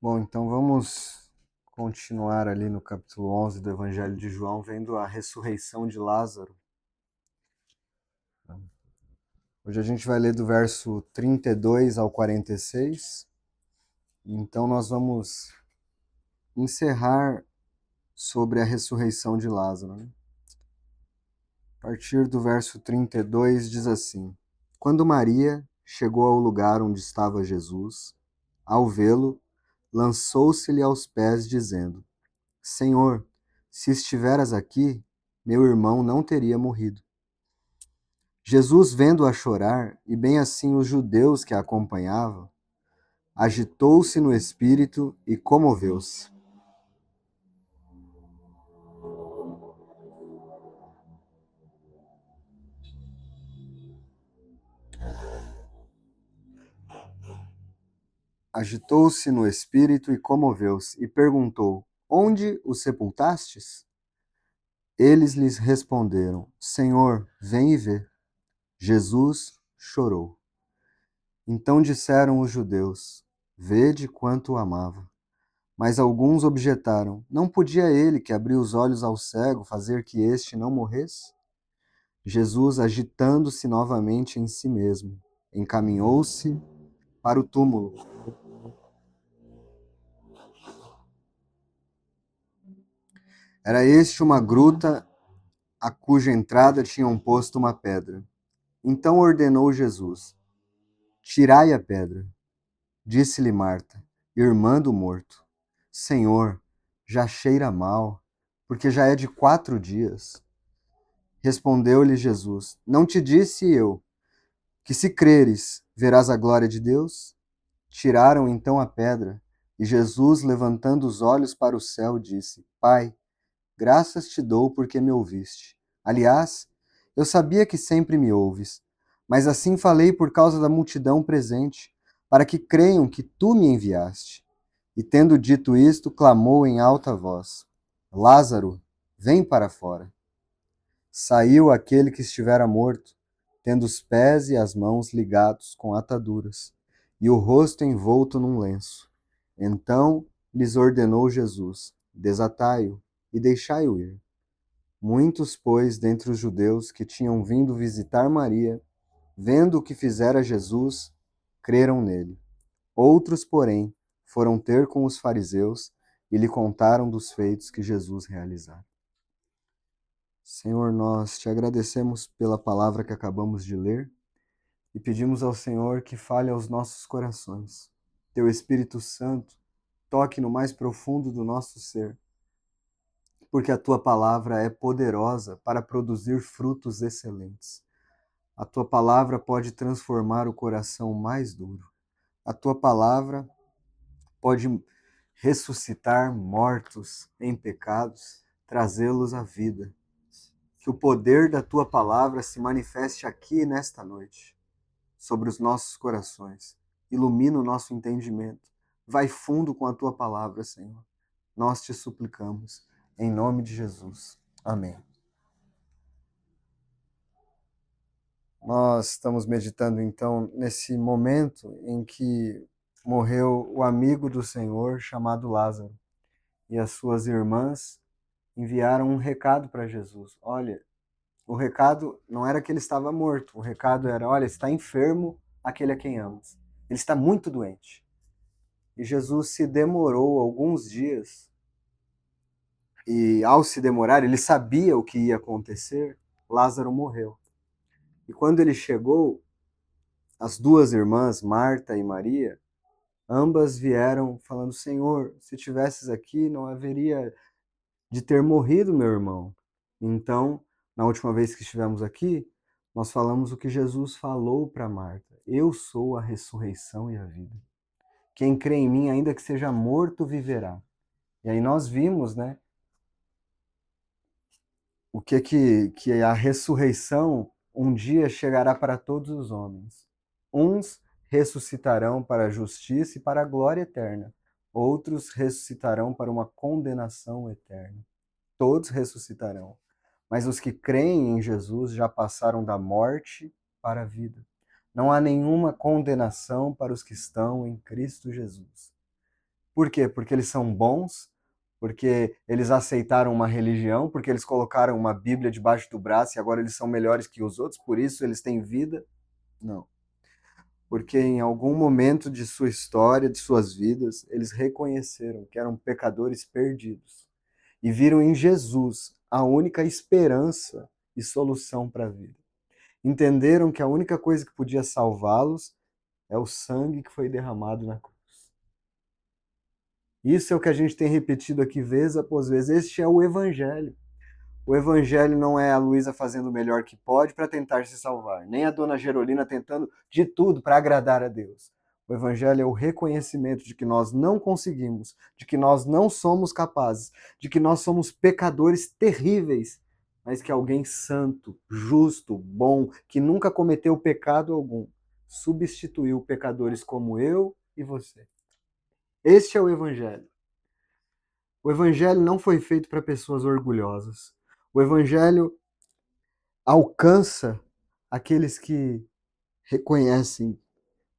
Bom, então vamos continuar ali no capítulo 11 do Evangelho de João, vendo a ressurreição de Lázaro. Hoje a gente vai ler do verso 32 ao 46. Então nós vamos encerrar sobre a ressurreição de Lázaro, né? A partir do verso 32 diz assim: Quando Maria chegou ao lugar onde estava Jesus, ao vê-lo, lançou-se-lhe aos pés, dizendo: Senhor, se estiveras aqui, meu irmão não teria morrido. Jesus, vendo-a chorar, e bem assim os judeus que a acompanhavam, agitou-se no espírito e comoveu-se. Agitou-se no espírito e comoveu-se, e perguntou: Onde o sepultastes? Eles lhes responderam: Senhor, vem e vê. Jesus chorou. Então disseram os judeus: Vede quanto o amava. Mas alguns objetaram: Não podia ele, que abriu os olhos ao cego, fazer que este não morresse? Jesus, agitando-se novamente em si mesmo, encaminhou-se para o túmulo. Era este uma gruta a cuja entrada tinham posto uma pedra. Então ordenou Jesus: Tirai a pedra. Disse-lhe Marta, irmã do morto: Senhor, já cheira mal, porque já é de 4 dias. Respondeu-lhe Jesus: Não te disse eu que, se creres, verás a glória de Deus? Tiraram então a pedra, e Jesus, levantando os olhos para o céu, disse: Pai, graças te dou porque me ouviste. Aliás, eu sabia que sempre me ouves, mas assim falei por causa da multidão presente, para que creiam que tu me enviaste. E tendo dito isto, clamou em alta voz: Lázaro, vem para fora. Saiu aquele que estivera morto, tendo os pés e as mãos ligados com ataduras, e o rosto envolto num lenço. Então lhes ordenou Jesus: Desatai-o e deixai-o ir. Muitos, pois, dentre os judeus que tinham vindo visitar Maria, vendo o que fizera Jesus, creram nele. Outros, porém, foram ter com os fariseus e lhe contaram dos feitos que Jesus realizara. Senhor, nós te agradecemos pela palavra que acabamos de ler e pedimos ao Senhor que fale aos nossos corações. Teu Espírito Santo toque no mais profundo do nosso ser, porque a tua palavra é poderosa para produzir frutos excelentes. A tua palavra pode transformar o coração mais duro. A tua palavra pode ressuscitar mortos em pecados, trazê-los à vida. Que o poder da tua palavra se manifeste aqui nesta noite, sobre os nossos corações. Ilumina o nosso entendimento. Vai fundo com a tua palavra, Senhor. Nós te suplicamos, em nome de Jesus. Amém. Nós estamos meditando então nesse momento em que morreu o amigo do Senhor chamado Lázaro, e as suas irmãs enviaram um recado para Jesus. Olha, o recado não era que ele estava morto, o recado era: olha, está enfermo aquele a quem amas. Ele está muito doente. E Jesus se demorou alguns dias, e ao se demorar, ele sabia o que ia acontecer. Lázaro morreu. E quando ele chegou, as duas irmãs, Marta e Maria, ambas vieram falando: Senhor, se tivesses aqui, não haveria de ter morrido meu irmão. Então, na última vez que estivemos aqui, nós falamos o que Jesus falou para Marta: Eu sou a ressurreição e a vida. Quem crê em mim, ainda que seja morto, viverá. E aí nós vimos, né, o que a ressurreição um dia chegará para todos os homens. Uns ressuscitarão para a justiça e para a glória eterna. Outros ressuscitarão para uma condenação eterna. Todos ressuscitarão. Mas os que creem em Jesus já passaram da morte para a vida. Não há nenhuma condenação para os que estão em Cristo Jesus. Por quê? Porque eles são bons, porque eles aceitaram uma religião, porque eles colocaram uma Bíblia debaixo do braço e agora eles são melhores que os outros, por isso eles têm vida? Não. Porque em algum momento de sua história, de suas vidas, eles reconheceram que eram pecadores perdidos e viram em Jesus a única esperança e solução para a vida. Entenderam que a única coisa que podia salvá-los é o sangue que foi derramado na cruz. Isso é o que a gente tem repetido aqui vez após vez. Este é o Evangelho. O Evangelho não é a Luísa fazendo o melhor que pode para tentar se salvar, nem a dona Gerolina tentando de tudo para agradar a Deus. O Evangelho é o reconhecimento de que nós não conseguimos, de que nós não somos capazes, de que nós somos pecadores terríveis, mas que alguém santo, justo, bom, que nunca cometeu pecado algum, substituiu pecadores como eu e você. Este é o Evangelho. O Evangelho não foi feito para pessoas orgulhosas. O Evangelho alcança aqueles que reconhecem,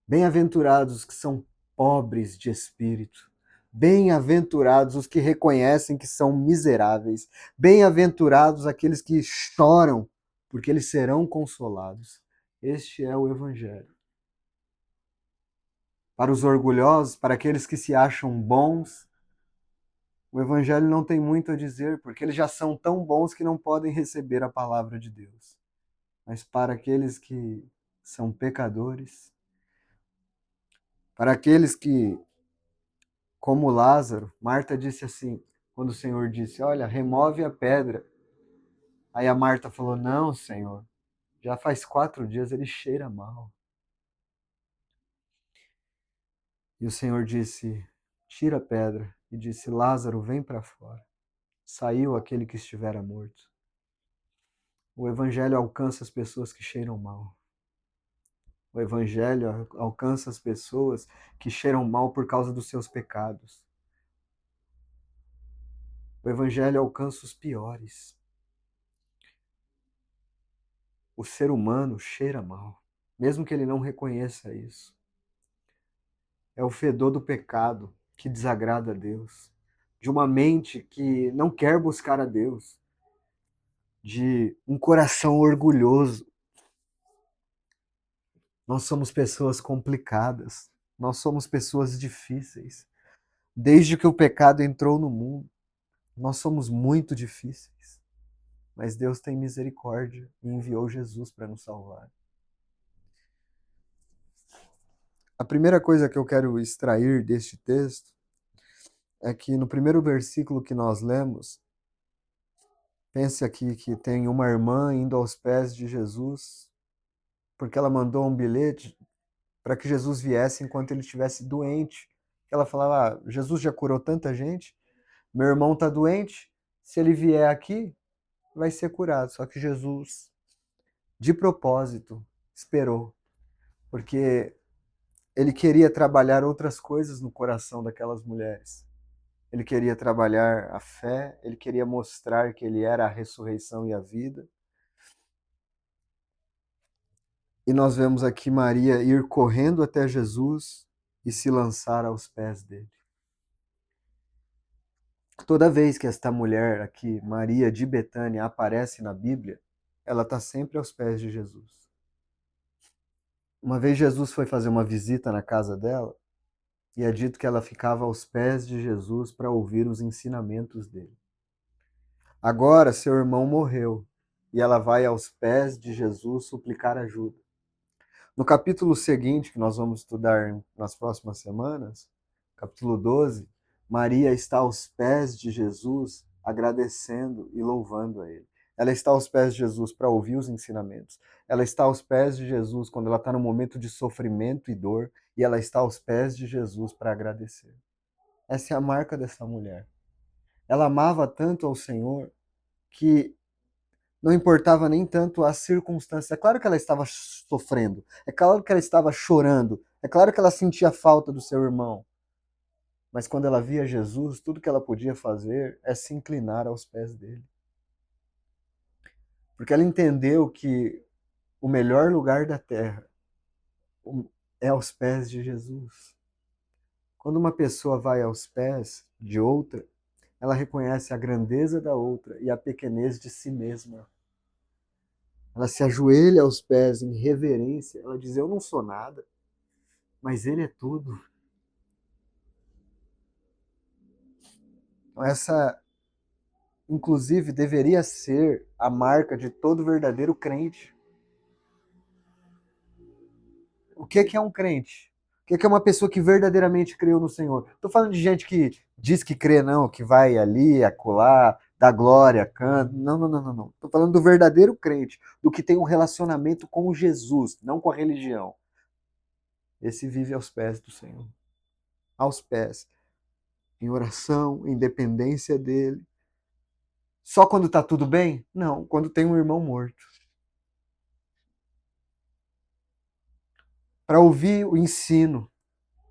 bem-aventurados os que são pobres de espírito, bem-aventurados os que reconhecem que são miseráveis, bem-aventurados aqueles que choram, porque eles serão consolados. Este é o Evangelho. Para os orgulhosos, para aqueles que se acham bons, o Evangelho não tem muito a dizer, porque eles já são tão bons que não podem receber a palavra de Deus. Mas para aqueles que são pecadores, para aqueles que, como Lázaro, Marta disse assim, quando o Senhor disse, olha, remove a pedra. Aí a Marta falou, não, Senhor, já faz 4 dias, ele cheira mal. E o Senhor disse, tira a pedra. E disse, Lázaro, vem para fora. Saiu aquele que estivera morto. O Evangelho alcança as pessoas que cheiram mal. O Evangelho alcança as pessoas que cheiram mal por causa dos seus pecados. O Evangelho alcança os piores. O ser humano cheira mal, mesmo que ele não reconheça isso. É o fedor do pecado que desagrada a Deus, de uma mente que não quer buscar a Deus, de um coração orgulhoso. Nós somos pessoas complicadas, nós somos pessoas difíceis. Desde que o pecado entrou no mundo, nós somos muito difíceis. Mas Deus tem misericórdia e enviou Jesus para nos salvar. A primeira coisa que eu quero extrair deste texto é que no primeiro versículo que nós lemos, pense aqui que tem uma irmã indo aos pés de Jesus, porque ela mandou um bilhete para que Jesus viesse enquanto ele estivesse doente. Ela falava, Jesus já curou tanta gente, meu irmão está doente, se ele vier aqui, vai ser curado. Só que Jesus, de propósito, esperou, porque ele queria trabalhar outras coisas no coração daquelas mulheres. Ele queria trabalhar a fé, ele queria mostrar que ele era a ressurreição e a vida. E nós vemos aqui Maria ir correndo até Jesus e se lançar aos pés dele. Toda vez que esta mulher aqui, Maria de Betânia, aparece na Bíblia, ela está sempre aos pés de Jesus. Uma vez Jesus foi fazer uma visita na casa dela e é dito que ela ficava aos pés de Jesus para ouvir os ensinamentos dele. Agora seu irmão morreu e ela vai aos pés de Jesus suplicar ajuda. No capítulo seguinte, que nós vamos estudar nas próximas semanas, capítulo 12, Maria está aos pés de Jesus, agradecendo e louvando a ele. Ela está aos pés de Jesus para ouvir os ensinamentos. Ela está aos pés de Jesus quando ela está no momento de sofrimento e dor, e ela está aos pés de Jesus para agradecer. Essa é a marca dessa mulher. Ela amava tanto ao Senhor que não importava nem tanto as circunstâncias. É claro que ela estava sofrendo, é claro que ela estava chorando, é claro que ela sentia falta do seu irmão. Mas quando ela via Jesus, tudo que ela podia fazer é se inclinar aos pés dele. Porque ela entendeu que o melhor lugar da terra é aos pés de Jesus. Quando uma pessoa vai aos pés de outra, ela reconhece a grandeza da outra e a pequenez de si mesma. Ela se ajoelha aos pés em reverência. Ela diz: eu não sou nada, mas ele é tudo. Então, essa, inclusive, deveria ser a marca de todo verdadeiro crente. O que é um crente? O que é uma pessoa que verdadeiramente creu no Senhor? Estou falando de gente que diz que crê, não, que vai ali, acolá, dá glória, canta. Não, não, não, não, não. Estou falando do verdadeiro crente, do que tem um relacionamento com Jesus, não com a religião. Esse vive aos pés do Senhor. Aos pés. Em oração, em dependência dele. Só quando está tudo bem? Não, quando tem um irmão morto. Para ouvir o ensino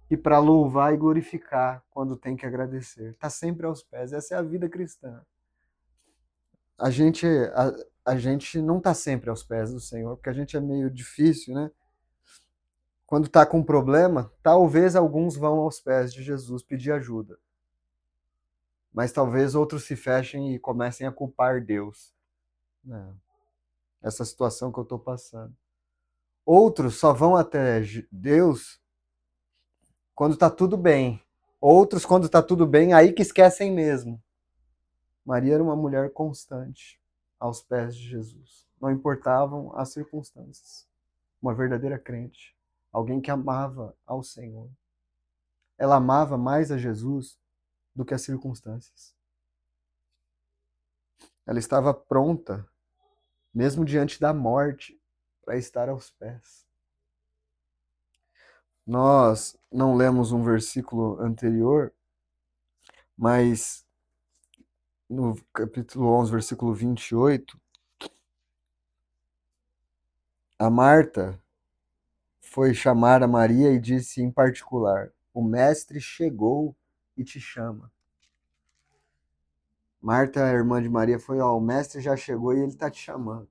e para louvar e glorificar quando tem que agradecer. Está sempre aos pés. Essa é a vida cristã. A gente, a gente não está sempre aos pés do Senhor, porque a gente é meio difícil, né? Quando está com problema, talvez alguns vão aos pés de Jesus pedir ajuda. Mas talvez outros se fechem e comecem a culpar Deus. Não. Essa situação que eu estou passando. Outros só vão até Deus quando está tudo bem. Outros, quando está tudo bem, aí que esquecem mesmo. Maria era uma mulher constante aos pés de Jesus. Não importavam as circunstâncias. Uma verdadeira crente. Alguém que amava ao Senhor. Ela amava mais a Jesus do que as circunstâncias. Ela estava pronta, mesmo diante da morte, para estar aos pés. Nós não lemos um versículo anterior, mas no capítulo 11, versículo 28, a Marta foi chamar a Maria e disse em particular: o mestre chegou e te chama. Marta, a irmã de Maria, foi: ó, o mestre já chegou e ele está te chamando.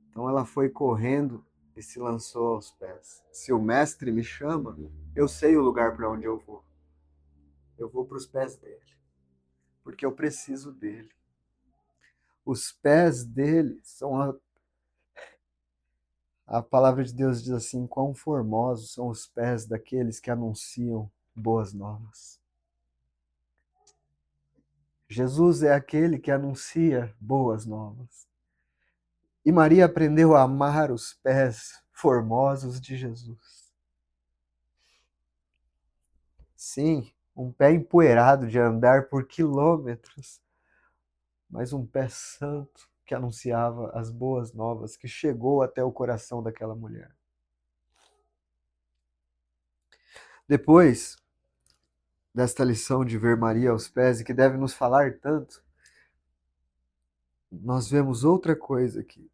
Então ela foi correndo e se lançou aos pés. Se o mestre me chama, eu sei o lugar para onde eu vou. Eu vou para os pés dele, porque eu preciso dele. Os pés dele são a palavra de Deus diz assim: quão formosos são os pés daqueles que anunciam boas novas. Jesus é aquele que anuncia boas novas. E Maria aprendeu a amar os pés formosos de Jesus. Sim, um pé empoeirado de andar por quilômetros, mas um pé santo que anunciava as boas novas, que chegou até o coração daquela mulher. Depois desta lição de ver Maria aos pés e que deve nos falar tanto, nós vemos outra coisa aqui: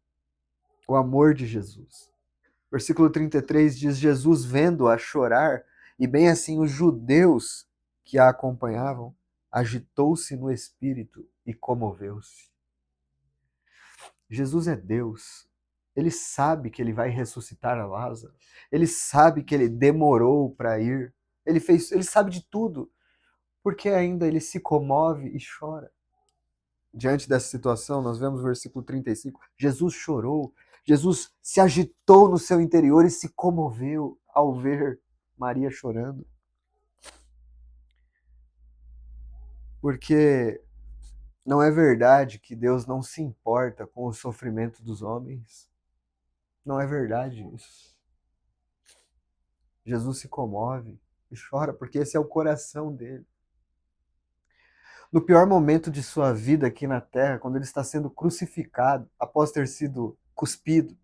o amor de Jesus. Versículo 33 diz: Jesus, vendo-a chorar, e bem assim os judeus que a acompanhavam, agitou-se no espírito e comoveu-se. Jesus é Deus. Ele sabe que ele vai ressuscitar a Lázaro. Ele sabe que ele demorou para ir. Ele sabe de tudo. Porque ainda ele se comove e chora. Diante dessa situação, nós vemos o versículo 35. Jesus chorou. Jesus se agitou no seu interior e se comoveu ao ver Maria chorando. Porque não é verdade que Deus não se importa com o sofrimento dos homens. Não é verdade isso. Jesus se comove e chora, porque esse é o coração dele. No pior momento de sua vida aqui na terra, quando ele está sendo crucificado, após ter sido cuspido,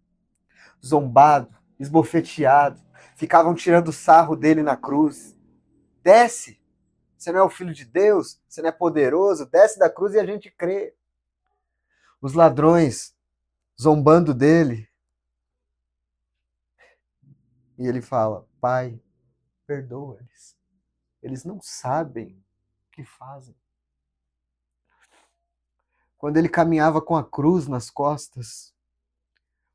zombado, esbofeteado, ficavam tirando sarro dele na cruz. Desce! Você não é o filho de Deus? Você não é poderoso? Desce da cruz e a gente crê. Os ladrões zombando dele. E ele fala: Pai, perdoa-lhes. Eles não sabem o que fazem. Quando ele caminhava com a cruz nas costas,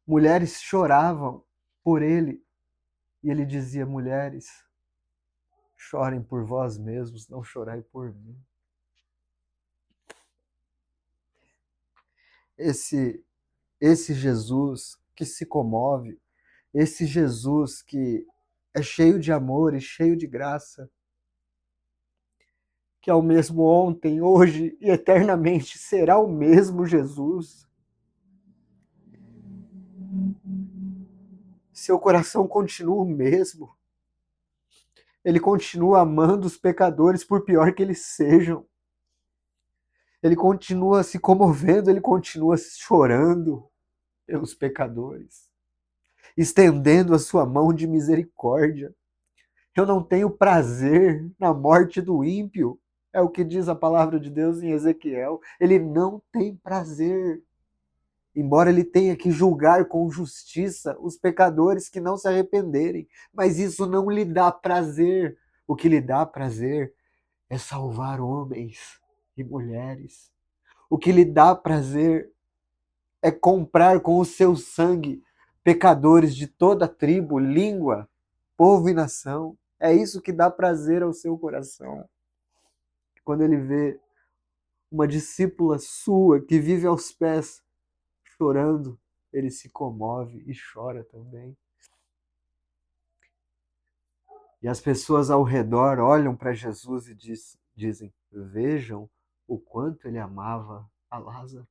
mulheres choravam por ele. E ele dizia: mulheres, Chorem por vós mesmos, não chorai por mim. Esse Jesus que se comove, esse Jesus que é cheio de amor e cheio de graça, que é o mesmo ontem, hoje e eternamente será o mesmo Jesus. Seu coração continua o mesmo. Ele continua amando os pecadores, por pior que eles sejam. Ele continua se comovendo, ele continua chorando pelos pecadores, estendendo a sua mão de misericórdia. Eu não tenho prazer na morte do ímpio, é o que diz a palavra de Deus em Ezequiel. Ele não tem prazer, embora ele tenha que julgar com justiça os pecadores que não se arrependerem, mas isso não lhe dá prazer. O que lhe dá prazer é salvar homens e mulheres. O que lhe dá prazer é comprar com o seu sangue pecadores de toda tribo, língua, povo e nação. É isso que dá prazer ao seu coração. Quando ele vê uma discípula sua que vive aos pés chorando, ele se comove e chora também. E as pessoas ao redor olham para Jesus e dizem: vejam o quanto ele amava a Lázaro.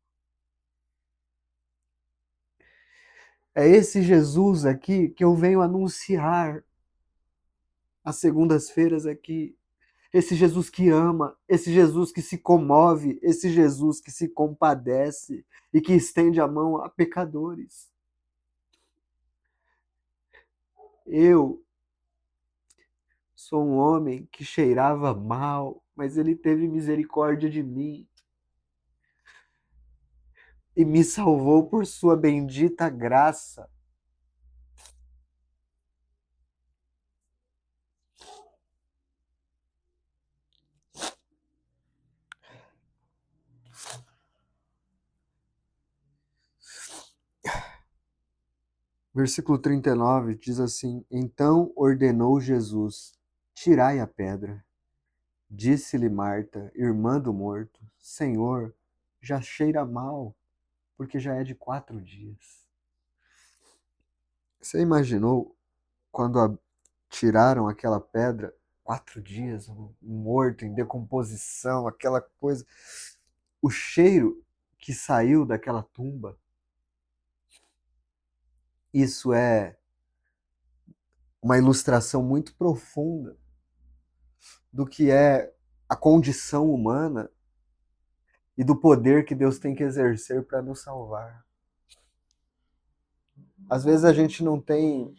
É esse Jesus aqui que eu venho anunciar às segundas-feiras aqui. Esse Jesus que ama, esse Jesus que se comove, esse Jesus que se compadece e que estende a mão a pecadores. Eu sou um homem que cheirava mal, mas ele teve misericórdia de mim e me salvou por sua bendita graça. Versículo 39 diz assim: Então ordenou Jesus: tirai a pedra. Disse-lhe Marta, irmã do morto: Senhor, já cheira mal, porque já é de 4 dias. Você imaginou quando tiraram aquela pedra, 4 dias, morto, em decomposição, aquela coisa, o cheiro que saiu daquela tumba? Isso é uma ilustração muito profunda do que é a condição humana e do poder que Deus tem que exercer para nos salvar. Às vezes a gente não tem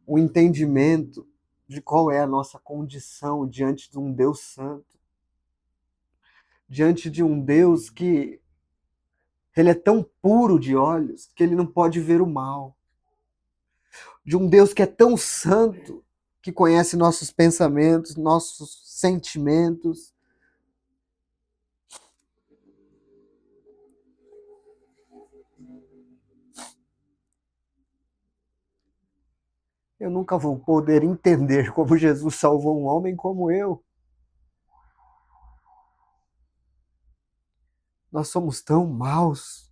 o entendimento de qual é a nossa condição diante de um Deus santo, diante de um Deus que ele é tão puro de olhos que ele não pode ver o mal, de um Deus que é tão santo que conhece nossos pensamentos, nossos sentimentos. Eu nunca vou poder entender como Jesus salvou um homem como eu. Nós somos tão maus.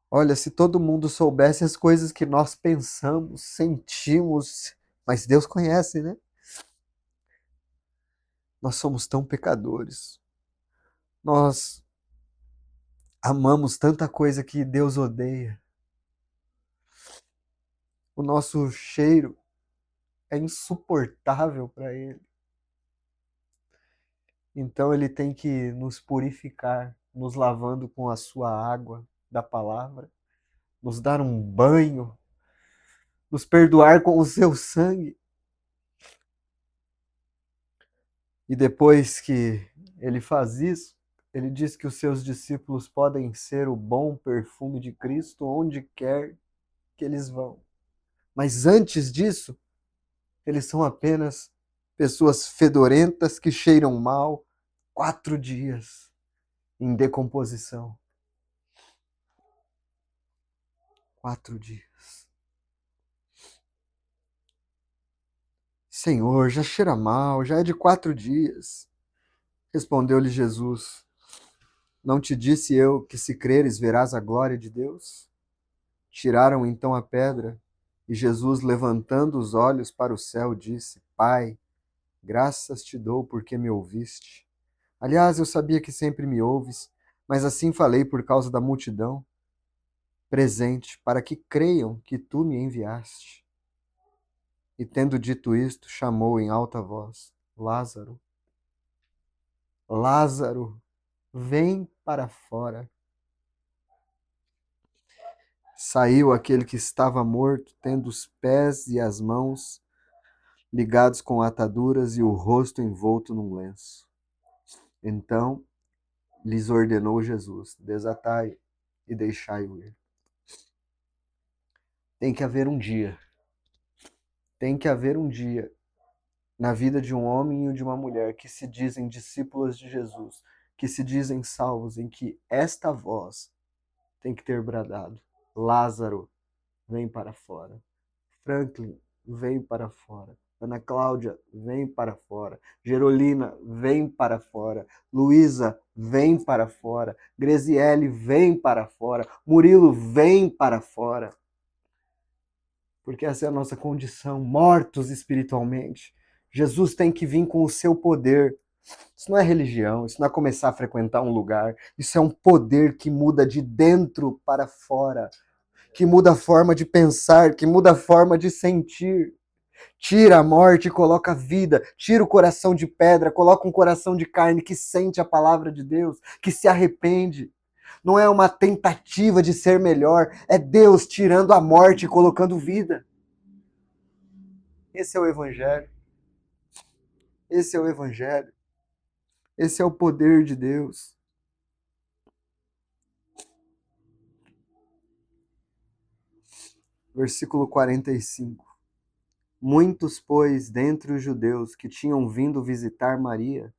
Olha, se todo mundo soubesse as coisas que nós pensamos, sentimos, mas Deus conhece, né? Nós somos tão pecadores. Nós amamos tanta coisa que Deus odeia. O nosso cheiro é insuportável para Ele. Então Ele tem que nos purificar, nos lavando com a sua água da palavra, nos dar um banho, nos perdoar com o seu sangue. E depois que Ele faz isso, Ele diz que os seus discípulos podem ser o bom perfume de Cristo onde quer que eles vão. Mas antes disso, eles são apenas pessoas fedorentas que cheiram mal, 4 dias em decomposição. 4 dias. Senhor, já cheira mal, já é de 4 dias. Respondeu-lhe Jesus: Não te disse eu que se creres verás a glória de Deus? Tiraram então a pedra, e Jesus, levantando os olhos para o céu, disse: Pai, graças te dou porque me ouviste. Aliás, eu sabia que sempre me ouves, mas assim falei por causa da multidão presente, para que creiam que tu me enviaste. E tendo dito isto, chamou em alta voz: Lázaro, Lázaro, vem para fora. Saiu aquele que estava morto, tendo os pés e as mãos ligados com ataduras e o rosto envolto num lenço. Então lhes ordenou Jesus: Desatai e deixai-o ir. Tem que haver um dia. Tem que haver um dia na vida de um homem e de uma mulher que se dizem discípulos de Jesus, que se dizem salvos, em que esta voz tem que ter bradado: Lázaro, vem para fora. Franklin, vem para fora. Ana Cláudia, vem para fora. Gerolina, vem para fora. Luísa, vem para fora. Graziele, vem para fora. Murilo, vem para fora. Porque essa é a nossa condição, mortos espiritualmente. Jesus tem que vir com o seu poder. Isso não é religião, isso não é começar a frequentar um lugar. Isso é um poder que muda de dentro para fora, que muda a forma de pensar, que muda a forma de sentir. Tira a morte e coloca a vida. Tira o coração de pedra, coloca um coração de carne que sente a palavra de Deus, que se arrepende. Não é uma tentativa de ser melhor, é Deus tirando a morte e colocando vida. Esse é o Evangelho. Esse é o Evangelho. Esse é o poder de Deus. Versículo 45. Muitos, pois, dentre os judeus que tinham vindo visitar Maria,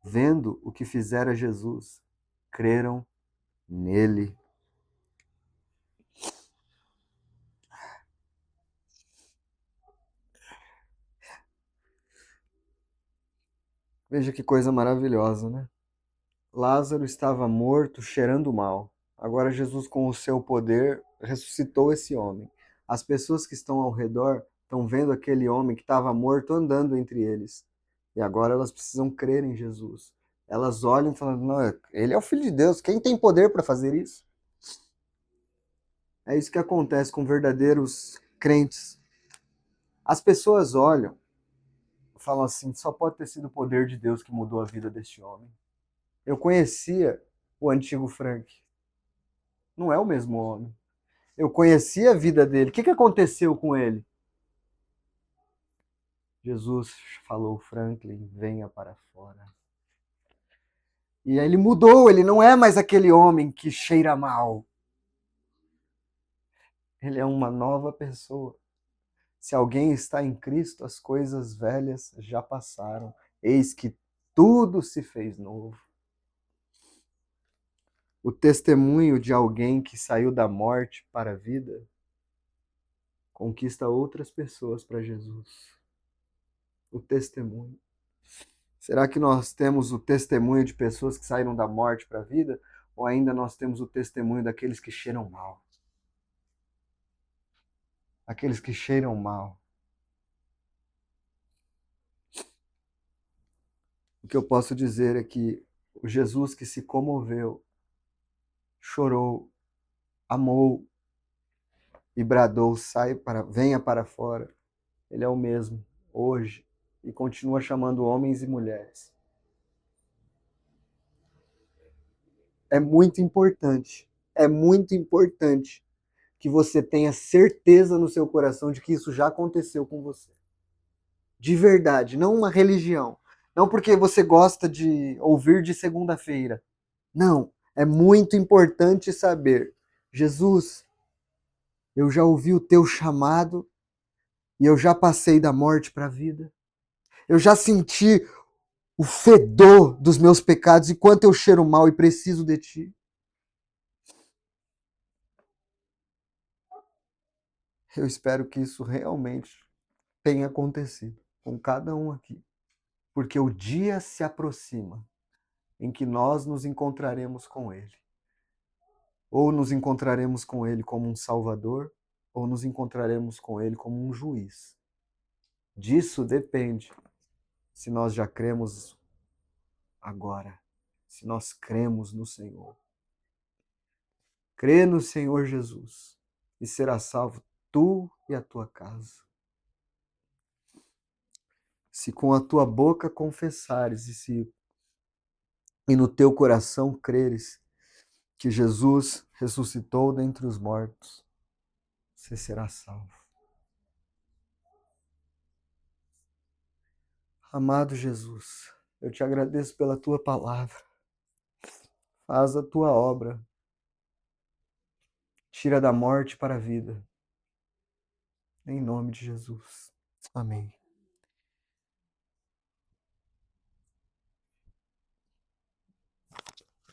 vendo o que fizera Jesus, creram nele. Veja que coisa maravilhosa, né? Lázaro estava morto, cheirando mal. Agora Jesus, com o seu poder, ressuscitou esse homem. As pessoas que estão ao redor estão vendo aquele homem que estava morto andando entre eles. E agora elas precisam crer em Jesus. Elas olham falando: não, ele é o Filho de Deus. Quem tem poder para fazer isso? É isso que acontece com verdadeiros crentes. As pessoas olham e falam assim: só pode ter sido o poder de Deus que mudou a vida deste homem. Eu conhecia o antigo Frank. Não é o mesmo homem. Eu conhecia a vida dele. O que aconteceu com ele? Jesus falou: Franklin, venha para fora. E aí ele mudou, ele não é mais aquele homem que cheira mal. Ele é uma nova pessoa. Se alguém está em Cristo, as coisas velhas já passaram. Eis que tudo se fez novo. O testemunho de alguém que saiu da morte para a vida conquista outras pessoas para Jesus. O testemunho. Será que nós temos o testemunho de pessoas que saíram da morte para a vida? Ou ainda nós temos o testemunho daqueles que cheiram mal? Aqueles que cheiram mal. O que eu posso dizer é que o Jesus que se comoveu, chorou, amou e bradou: venha para fora. Ele é o mesmo hoje e continua chamando homens e mulheres. É muito importante que você tenha certeza no seu coração de que isso já aconteceu com você. De verdade, não uma religião. Não porque você gosta de ouvir de segunda-feira. Não, é muito importante saber: Jesus, eu já ouvi o teu chamado e eu já passei da morte para a vida. Eu já senti o fedor dos meus pecados e quanto eu cheiro mal e preciso de ti. Eu espero que isso realmente tenha acontecido. com cada um aqui, porque o dia se aproxima em que nós nos encontraremos com Ele. Ou nos encontraremos com Ele como um Salvador, ou nos encontraremos com Ele como um juiz. Disso depende se nós já cremos agora, se nós cremos no Senhor. Crê no Senhor Jesus e será salvo tu e a tua casa. Se com a tua boca confessares e no teu coração creres que Jesus ressuscitou dentre os mortos, você será salvo. Amado Jesus, eu te agradeço pela tua palavra. Faz a tua obra. Tira da morte para a vida. Em nome de Jesus. Amém.